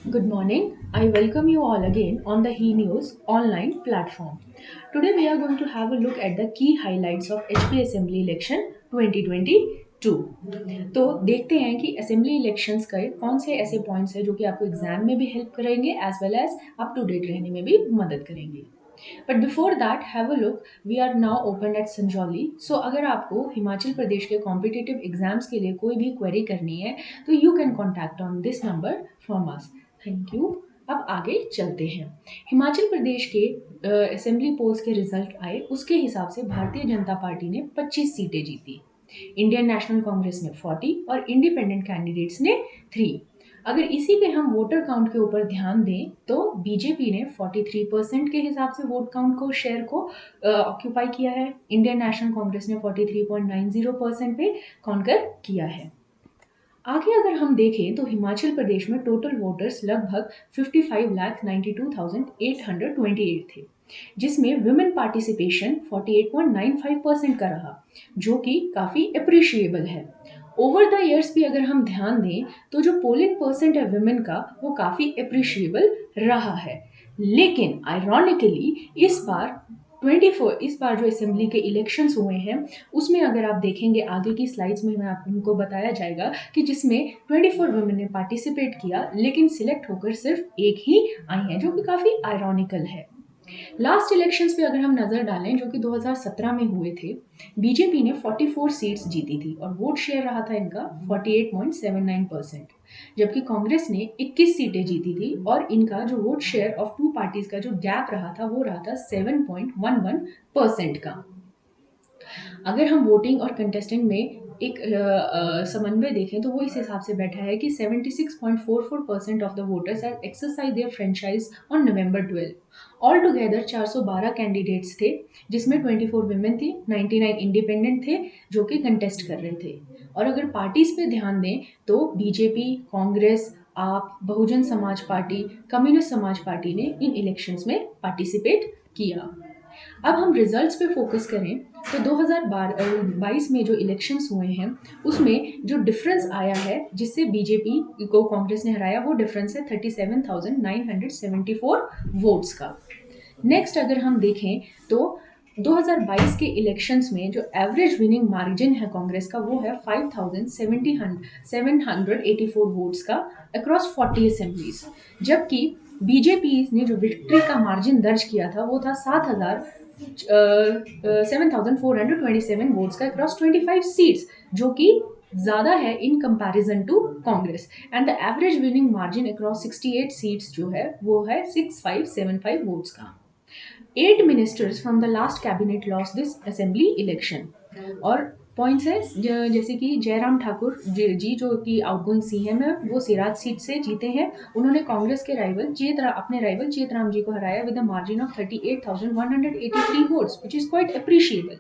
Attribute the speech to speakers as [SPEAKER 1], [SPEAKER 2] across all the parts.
[SPEAKER 1] Good morning. I welcome you all again on the He News online platform. Today we are going to have a look at the key highlights of HP Assembly Election 2022. तो देखते हैं कि assembly elections के कौन से ऐसे points हैं जो कि आपको एग्जाम में भी हेल्प करेंगे as well as up to date रहने में भी मदद करेंगे. But before that have a look, we are now open at Sanjauli. So अगर आपको हिमाचल प्रदेश के कॉम्पिटिटिव एग्जाम्स के लिए कोई भी क्वेरी करनी है तो you can contact on this number from us. Thank you. अब आगे चलते हैं. हिमाचल प्रदेश के असेंबली पोल्स के रिजल्ट आए, उसके हिसाब से भारतीय जनता पार्टी ने 25 सीटें जीती, इंडियन नेशनल कांग्रेस ने 40 और इंडिपेंडेंट कैंडिडेट्स ने 3. अगर इसी पे हम वोटर काउंट के ऊपर ध्यान दें तो बीजेपी ने 43% के हिसाब से वोट काउंट को शेयर को ऑक्यूपाई किया है. इंडियन नेशनल कांग्रेस ने 43.90% पे कॉन्कर किया है. आगे अगर हम देखें तो हिमाचल प्रदेश में टोटल वोटर्स लगभग 55,92,828 थे, जिसमें वुमेन पार्टिसिपेशन 48.95% का रहा, जो कि काफ़ी अप्रिशिएबल है. ओवर द इयर्स भी अगर हम ध्यान दें तो जो पोलिंग परसेंट है वुमेन का वो काफ़ी अप्रिशिएबल रहा है. लेकिन आयरॉनिकली इस बार जो असेंबली के इलेक्शंस हुए हैं उसमें अगर आप देखेंगे आगे की स्लाइड्स में आपको बताया जाएगा कि जिसमें 24 वुमेन ने पार्टिसिपेट किया, लेकिन सिलेक्ट होकर सिर्फ एक ही आई हैं, जो कि काफ़ी आयरॉनिकल है. लास्ट इलेक्शंस पे अगर हम नज़र डालें जो कि 2017 में हुए थे, बीजेपी ने 44 सीट्स जीती थी और वोट शेयर रहा था इनका 48.79%, जबकि कांग्रेस ने 21 सीटें जीती थी और इनका जो vote share of two parties का जो गैप रहा था वो रहा था 7.11% का. अगर हम वोटिंग और कंटेस्टिंग में एक समन्वय देखें तो वो इस हिसाब से बैठा है कि 76.44% of the voters have exercise their franchise on November 12. All together 412 candidates थे, जिसमें 24 वुमेन थी, 99 इंडिपेंडेंट थे जो कि कंटेस्ट कर रहे थे. और अगर पार्टीज पे ध्यान दें तो बीजेपी, कांग्रेस, आप, बहुजन समाज पार्टी, कम्युनिस्ट समाज पार्टी ने इन इलेक्शंस में पार्टिसिपेट किया. अब हम रिजल्ट्स पे फोकस करें तो 2022 में जो इलेक्शंस हुए हैं उसमें जो डिफरेंस आया है जिससे बीजेपी को कांग्रेस ने हराया, वो डिफरेंस है 37,974 वोट्स का. नेक्स्ट अगर हम देखें तो 2022 के इलेक्शंस में जो एवरेज विनिंग मार्जिन है कांग्रेस का वो है 5,784 वोट्स का अक्रॉस 40 असेंबलीज, जबकि बीजेपी ने जो विक्ट्री का मार्जिन दर्ज किया था वो था 7,427 वोट्स का अक्रॉस 25 सीट्स, जो कि ज़्यादा है in comparison to Congress. And the average winning margin across 68 seats जो है वो है 6575 वोट्स का. 8 ministers from the last cabinet lost this assembly election. और पॉइंट्स है जैसे कि जयराम ठाकुर जी जो कि आउटगोइंग सीएम है वो सिराज सीट से जीते हैं. उन्होंने कांग्रेस के अपने राइवल चेतराम जी को हराया with a margin of 38,183 votes, which is quite appreciable.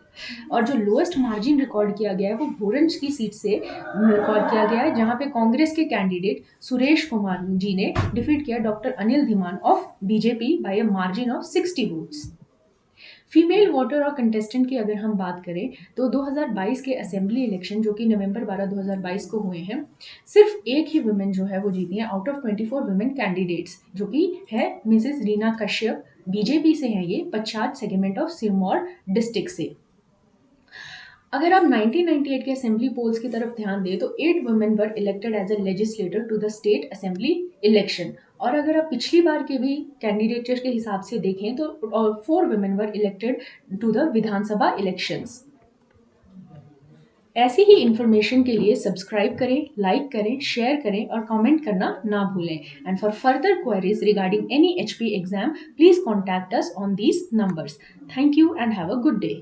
[SPEAKER 1] और जो लोएस्ट मार्जिन रिकॉर्ड किया गया है वो भोरंज की सीट से रिकॉर्ड किया गया है, जहां पे कांग्रेस के कैंडिडेट सुरेश कुमार जी ने डिफीट किया doctor Anil Dhiman of BJP by a margin of 60 votes. Female voter और कंटेस्टेंट की अगर हम बात करें तो 2022 के असेंबली इलेक्शन जो कि नवंबर 12 2022 को हुए हैं, सिर्फ एक ही वुमेन जो है वो जीती है आउट ऑफ 24 वुमेन कैंडिडेट्स, जो कि है मिसेस रीना कश्यप. बीजेपी से हैं ये, Pachhad segment of Sirmaur district से. अगर आप 1998 के असेंबली पोल्स की तरफ ध्यान दें तो 8 women were elected as a legislator to the state assembly election. और अगर आप पिछली बार के भी कैंडिडेट्स के हिसाब से देखें तो 4 women were elected to the Vidhan Sabha elections. ऐसी ही इंफॉर्मेशन के लिए सब्सक्राइब करें, लाइक करें, शेयर करें और कमेंट करना ना भूलें. And for further queries regarding any HP exam please contact us on these numbers. Thank you and have a good day.